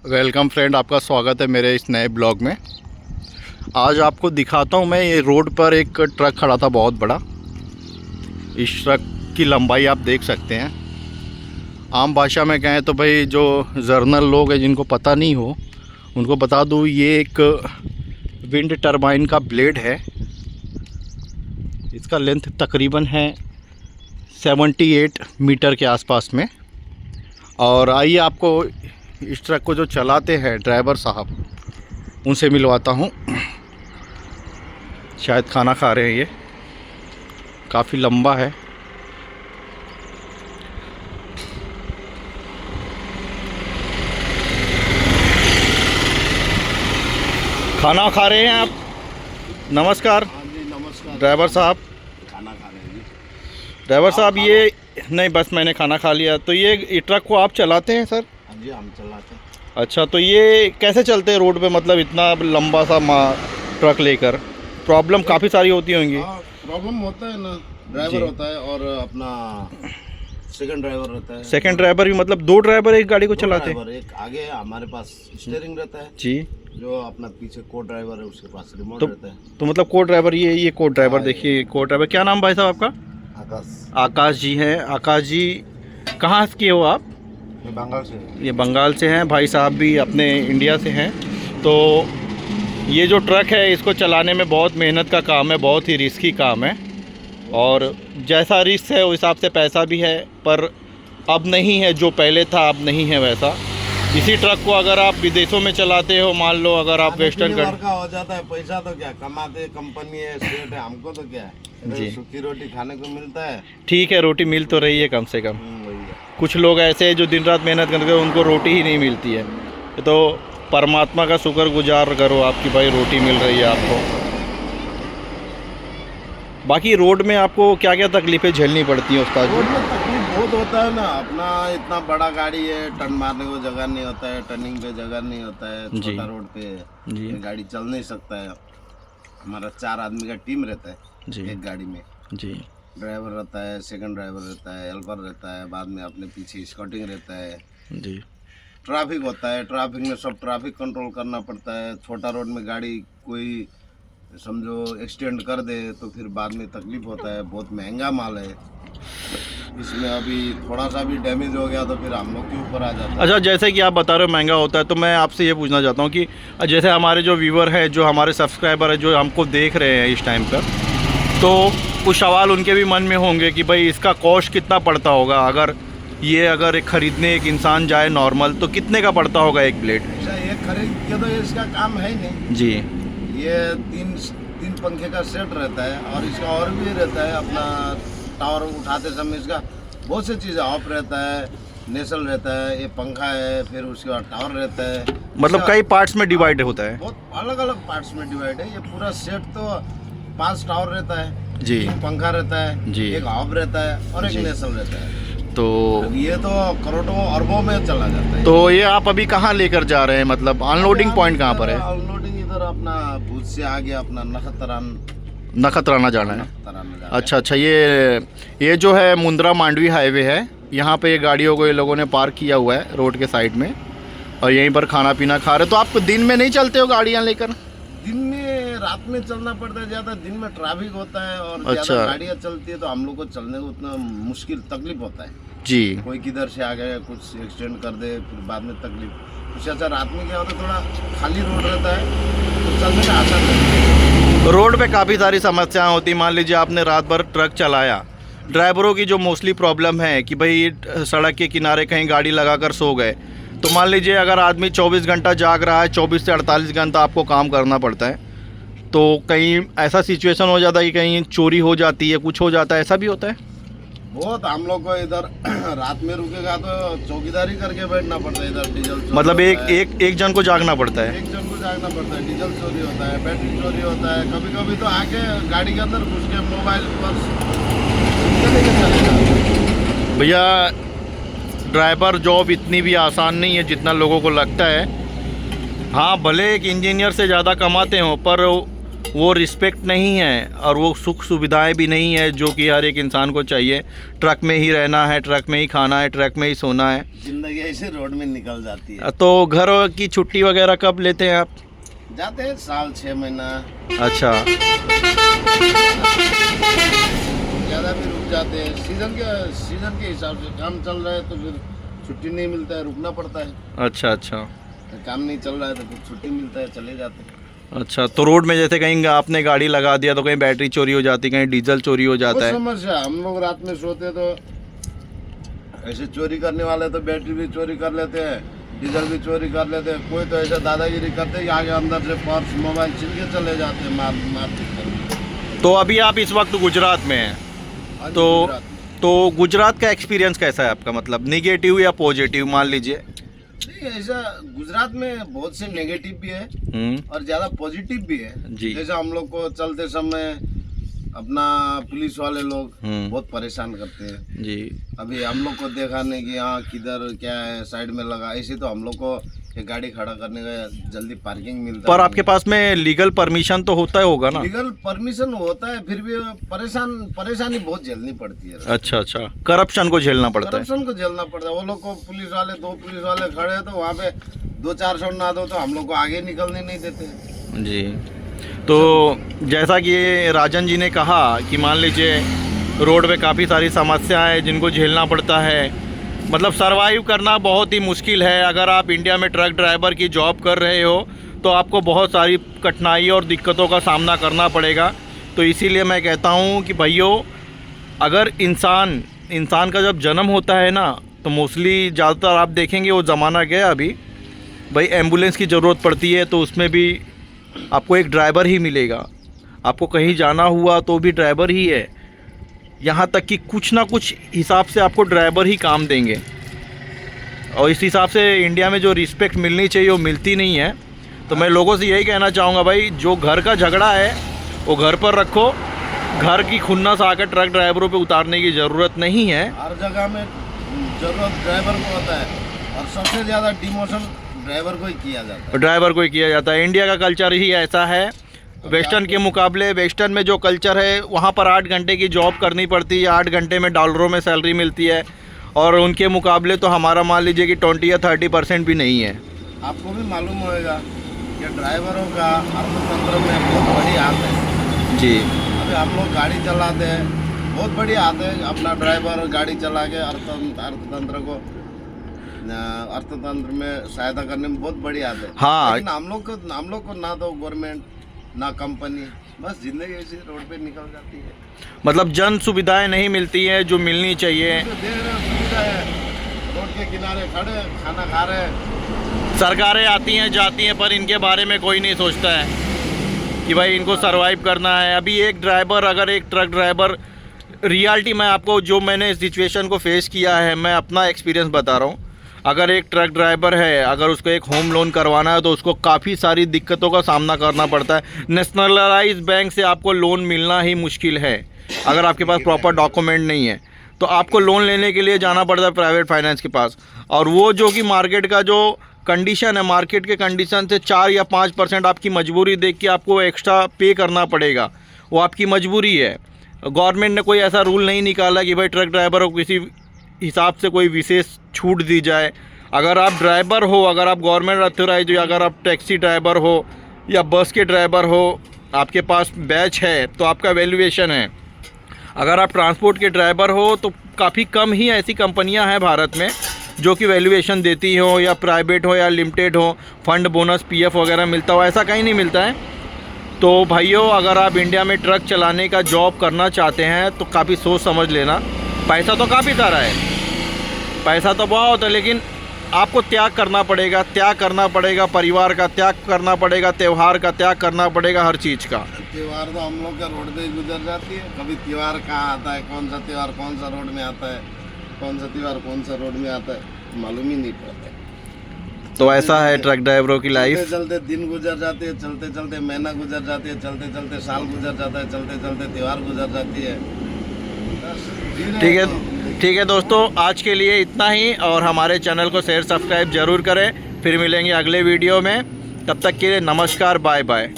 Welcome friend, आपका स्वागत है मेरे इस नए ब्लॉग में। आज आपको दिखाता हूँ मैं, ये रोड पर एक ट्रक खड़ा था बहुत बड़ा। इस ट्रक की लंबाई आप देख सकते हैं। आम भाषा में कहें तो भाई जो जर्नल लोग हैं जिनको पता नहीं हो उनको बता दूँ, ये एक विंड टरबाइन का ब्लेड है। इसका लेंथ तकरीबन है 78 मीटर के आसपास में। और आइए आपको इस ट्रक को जो चलाते हैं ड्राइवर साहब उनसे मिलवाता हूँ। शायद खाना खा रहे हैं। ये काफ़ी लंबा है। खाना खा रहे हैं आप? नमस्कार। हाँ जी नमस्कार। ड्राइवर साहब, खाना खा रहे हैं जी। ड्राइवर साहब ये नहीं, बस मैंने खाना खा लिया। तो ये ट्रक को आप चलाते हैं सर? हाँ जी हम चलाते हैं। अच्छा, तो ये कैसे चलते हैं रोड पे, मतलब इतना लंबा सा ट्रक लेकर? प्रॉब्लम काफ़ी सारी होती होंगी। हाँ प्रॉब्लम होता है ना, ड्राइवर होता है और अपना सेकंड ड्राइवर रहता है। सेकंड ड्राइवर भी, मतलब दो ड्राइवर एक गाड़ी को चलाते हैं? ड्राइवर एक आगे हमारे पास स्टीयरिंग रहता है जी। जो अपना पीछे को ड्राइवर है उसके पास रिमोट तो रहता है। तो मतलब को ड्राइवर, ये को ड्राइवर हाँ, देखिए, को ड्राइवर। क्या नाम भाई साहब आपका? आकाश। आकाश जी हैं। आकाश जी कहाँ के हो आप? मैं बंगाल से। ये बंगाल से हैं। भाई साहब भी अपने इंडिया से हैं। तो ये जो ट्रक है इसको चलाने में बहुत मेहनत का काम है, बहुत ही रिस्की काम है। और जैसा रिस्क है उस हिसाब से पैसा भी है, पर अब नहीं है जो पहले था, अब नहीं है वैसा। इसी ट्रक को अगर आप विदेशों में चलाते हो, मान लो अगर आप वेस्टर्न का हो जाता है पैसा, तो क्या कमाते, कंपनी है, स्टेट है, हमको तो क्या है जी। सूखी रोटी खाने को मिलता है। ठीक है, रोटी मिल तो रही है कम से कम। वही है। कुछ लोग ऐसे हैं जो दिन रात मेहनत करते हैं, उनको रोटी ही नहीं मिलती है। तो परमात्मा का शुक्रगुजार करो आपकी भाई रोटी मिल रही है आपको। बाकी रोड में आपको क्या क्या तकलीफ़ें झेलनी पड़ती हैं उस्ताद रोड जी? में तकलीफ बहुत होता है ना, अपना इतना बड़ा गाड़ी है, टर्न मारने को जगह नहीं होता है, टर्निंग पे जगह नहीं होता है, जी। छोटा रोड पे जी। ये गाड़ी चल नहीं सकता है। हमारा 4 आदमी का टीम रहता है जी। एक गाड़ी में। जी। ड्राइवर रहता है, सेकंड ड्राइवर रहता है, हेल्पर रहता है, बाद में अपने पीछे स्कॉटिंग रहता है, जी। ट्रैफिक होता है, ट्रैफिक में सब ट्रैफिक कंट्रोल करना पड़ता है। छोटा रोड में गाड़ी कोई समझो एक्सटेंड कर दे तो फिर बाद में तकलीफ होता है। बहुत महंगा माल है, इसमें अभी थोड़ा सा भी डैमेज हो गया तो फिर हम लोग के ऊपर आ जाता है। अच्छा, जैसे कि आप बता रहे हो महंगा होता है, तो मैं आपसे ये पूछना चाहता हूँ कि जैसे हमारे जो व्यूवर हैं, जो हमारे सब्सक्राइबर हैं, जो हमको देख रहे हैं इस टाइम पर, तो कुछ सवाल उनके भी मन में होंगे कि भाई इसका कॉस्ट कितना पड़ता होगा। अगर खरीदने एक इंसान जाए नॉर्मल, तो कितने का पड़ता होगा एक ब्लेड? अच्छा ये खरीद के तो इसका काम है ही नहीं जी। ये तीन पंखे का सेट रहता है और इसका और भी रहता है अपना टावर उठाते समय इसका बहुत सी चीज़ें ऑफ रहता है, नेसल रहता है, ये पंखा है, फिर उसके बाद टावर रहता है। मतलब कई पार्ट्स में डिवाइड होता है। बहुत अलग अलग पार्ट्स में डिवाइड है। ये पूरा सेट तो 5 टावर रहता है जी। एक पंखा रहता है जी। एक ऑफ रहता है और एक जी। नेसल रहता है। तो ये तो करोड़ों अरबों में चला जाता है। तो ये आप अभी कहाँ लेकर जा रहे हैं, मतलब अनलोडिंग पॉइंट कहाँ पर है? अनलोडिंग इधर अपना भूज से आगे अपना नखत्राना जाना है। नखत्राना जाना है। अच्छा, ये जो है मुंद्रा मांडवी हाईवे है। यहाँ पे ये गाड़ियों को ये लोगों ने पार्क किया हुआ है रोड के साइड में, और यहीं पर खाना पीना खा रहे। तो आप दिन में नहीं चलते हो गाड़ियाँ लेकर? दिन में रात में चलना पड़ता है ज़्यादा, दिन में ट्रैफिक होता है और अच्छा। ज़्यादा गाड़ियाँ चलती है तो हम लोग को चलने को उतना मुश्किल तकलीफ होता है। जी। कोई किधर से आ गया, कुछ एक्सटेंड कर दे, फिर बाद में तकलीफ। उससे अच्छा रात में क्या होता है, थोड़ा खाली रोड रहता है तो चलने का आसान रहता है। रोड पे काफ़ी सारी समस्याएं होती। मान लीजिए आपने रात भर ट्रक चलाया, ड्राइवरों की जो मोस्टली प्रॉब्लम है कि भाई सड़क के किनारे कहीं गाड़ी लगाकर सो गए। तो मान लीजिए अगर आदमी 24 घंटा जाग रहा है, 24 से 48 घंटा आपको काम करना पड़ता है, तो कहीं ऐसा सिचुएशन हो जाता है कि कहीं चोरी हो जाती है, कुछ हो जाता है, ऐसा भी होता है? बहुत हम लोग को इधर रात में रुकेगा तो चौकीदारी करके बैठना पड़ता है। इधर डीजल चोरी मतलब होता है। एक जन को जागना पड़ता है। एक जन को जागना पड़ता है। डीजल चोरी होता है, बैटरी चोरी होता है, कभी कभी तो आके गाड़ी के अंदर घुस के मोबाइल पर्स लेके चले जाते। भैया, ड्राइवर जॉब इतनी भी आसान नहीं है जितना लोगों को लगता है। हाँ, भले एक इंजीनियर से ज़्यादा कमाते हो, पर वो रिस्पेक्ट नहीं है और वो सुख सुविधाएं भी नहीं है जो कि हर एक इंसान को चाहिए। ट्रक में ही रहना है, ट्रक में ही खाना है, ट्रक में ही सोना है, जिंदगी ऐसे रोड में निकल जाती है। तो घर की छुट्टी वगैरह कब लेते हैं आप? जाते हैं साल 6 महीना। अच्छा, ज़्यादा भी रुक जाते हैं, सीजन के हिसाब से काम चल रहा है तो फिर छुट्टी नहीं मिलता है, रुकना पड़ता है। अच्छा अच्छा काम नहीं चल रहा है तो फिर छुट्टी मिलता है, चले जाते हैं। अच्छा, तो रोड में जैसे कहीं आपने गाड़ी लगा दिया तो कहीं बैटरी चोरी हो जाती, कहीं डीजल चोरी हो जाता है। समस्या, हम लोग रात में सोते तो ऐसे चोरी करने वाले तो बैटरी भी चोरी कर लेते हैं, डीजल भी चोरी कर लेते हैं। कोई तो ऐसा दादागिरी करते हैं कि आगे अंदर से पर्स मोबाइल छीन के चले जाते हैं, मार। तो अभी आप इस वक्त गुजरात में हैं, तो गुजरात का एक्सपीरियंस कैसा है आपका, मतलब नेगेटिव या पॉजिटिव मान लीजिए? नहीं, ऐसा गुजरात में बहुत से नेगेटिव भी है और ज़्यादा पॉजिटिव भी है जी। जैसे हम लोग को चलते समय अपना पुलिस वाले लोग बहुत परेशान करते हैं जी। अभी हम लोग को देखा नहीं कि यहाँ किधर क्या है, साइड में लगा, ऐसे तो हम लोग को ये गाड़ी खड़ा करने का जल्दी पार्किंग मिलता है। पर आपके पास में लीगल परमिशन तो होता होगा ना? लीगल परमिशन होता है, फिर भी परेशानी बहुत झेलनी पड़ती है। अच्छा अच्छा, करप्शन को झेलना पड़ता है। करप्शन को झेलना पड़ता है। वो लोग को दो पुलिस वाले खड़े हैं तो वहाँ पे 2-400 ना दो तो हम लोग को आगे निकलने नहीं देते जी। तो जैसा कि राजन जी ने कहा कि मान लीजिए रोड पे काफ़ी सारी समस्याएं हैं जिनको झेलना पड़ता है, मतलब सरवाइव करना बहुत ही मुश्किल है। अगर आप इंडिया में ट्रक ड्राइवर की जॉब कर रहे हो तो आपको बहुत सारी कठिनाई और दिक्कतों का सामना करना पड़ेगा। तो इसीलिए मैं कहता हूँ कि भाइयों, अगर इंसान का जब जन्म होता है ना तो मोस्टली ज़्यादातर आप देखेंगे वो ज़माना गया अभी, भाई एम्बुलेंस की ज़रूरत पड़ती है तो उसमें भी आपको एक ड्राइवर ही मिलेगा। आपको कहीं जाना हुआ तो भी ड्राइवर ही है, यहाँ तक कि कुछ ना कुछ हिसाब से आपको ड्राइवर ही काम देंगे। और इस हिसाब से इंडिया में जो रिस्पेक्ट मिलनी चाहिए वो मिलती नहीं है। तो मैं लोगों से यही कहना चाहूँगा, भाई जो घर का झगड़ा है वो घर पर रखो, घर की खुन्नस आकर ट्रक ड्राइवरों पे उतारने की ज़रूरत नहीं है। हर जगह में ज़रूरत ड्राइवर को होता है और सबसे ज़्यादा डिमोशन ड्राइवर को ही किया जाता है। इंडिया का कल्चर ही ऐसा है। वेस्टर्न के मुकाबले वेस्टर्न में जो कल्चर है वहाँ पर 8 घंटे की जॉब करनी पड़ती है, 8 घंटे में डॉलरों में सैलरी मिलती है, और उनके मुकाबले तो हमारा मान लीजिए कि 20 या 30% भी नहीं है। आपको भी मालूम होगा कि ड्राइवरों का अर्थतंत्र में बहुत बड़ी हाथ है जी। अभी हम लोग गाड़ी चलाते हैं, बहुत बड़ी हाथ है अपना ड्राइवर गाड़ी चला के अर्थतंत्र में सहायता करने में बहुत बड़ी हाथ है। हाँ, लेकिन हम लोग को ना तो गवर्नमेंट ना कंपनी, बस जिंदगी ऐसी रोड पे निकल जाती है। मतलब जन सुविधाएं नहीं मिलती हैं जो मिलनी चाहिए। सुविधा है, रोड के किनारे खड़े खाना खा रहे, सरकारें आती हैं जाती हैं पर इनके बारे में कोई नहीं सोचता है कि भाई इनको सरवाइव करना है। अभी एक ट्रक ड्राइवर रियलिटी मैं आपको, जो मैंने सिचुएशन को फेस किया है, मैं अपना एक्सपीरियंस बता रहा हूँ। अगर एक ट्रक ड्राइवर है, अगर उसको एक होम लोन करवाना है तो उसको काफ़ी सारी दिक्कतों का सामना करना पड़ता है। नेशनलाइज बैंक से आपको लोन मिलना ही मुश्किल है अगर आपके पास प्रॉपर डॉक्यूमेंट नहीं है, तो आपको लोन लेने के लिए जाना पड़ता है प्राइवेट फाइनेंस के पास। और वो जो कि मार्केट का जो कंडीशन है, मार्केट के कंडीशन से 4 या 5% आपकी मजबूरी देख के आपको एक्स्ट्रा पे करना पड़ेगा, वो आपकी मजबूरी है। गवर्नमेंट ने कोई ऐसा रूल नहीं निकाला कि भाई ट्रक ड्राइवर को किसी हिसाब से कोई विशेष छूट दी जाए। अगर आप ड्राइवर हो, अगर आप गवर्नमेंट अथोराइज हो, अगर आप टैक्सी ड्राइवर हो या बस के ड्राइवर हो, आपके पास बैच है तो आपका वैल्यूएशन है। अगर आप ट्रांसपोर्ट के ड्राइवर हो तो काफ़ी कम ही ऐसी कंपनियां हैं भारत में जो कि वैल्यूएशन देती हो, या प्राइवेट हो या लिमिटेड हो, फंड बोनस पीएफ वगैरह मिलता हो, ऐसा कहीं नहीं मिलता है। तो भाइयों, अगर आप इंडिया में ट्रक चलाने का जॉब करना चाहते हैं तो काफ़ी सोच समझ लेना। पैसा तो काफ़ी सारा है, पैसा तो बहुत है, लेकिन आपको त्याग करना पड़ेगा, परिवार का त्याग करना पड़ेगा, त्यौहार का त्याग करना पड़ेगा, हर चीज़ का। त्यौहार तो हम लोग का रोड पे गुजर जाती है, कभी त्यौहार कहाँ आता है, कौन सा त्यौहार कौन सा रोड में आता है, कौन सा त्यौहार कौन सा रोड में आता है, मालूम ही नहीं पड़ता। तो ऐसा है ट्रक ड्राइवरों की लाइफ। चलते दिन गुजर जाते हैं, चलते चलते महीना गुजर जाती है, चलते चलते साल गुजर जाता है, चलते चलते त्यौहार गुजर जाती है। ठीक है दोस्तों, आज के लिए इतना ही, और हमारे चैनल को शेयर सब्सक्राइब ज़रूर करें। फिर मिलेंगे अगले वीडियो में, तब तक के लिए नमस्कार, बाय बाय।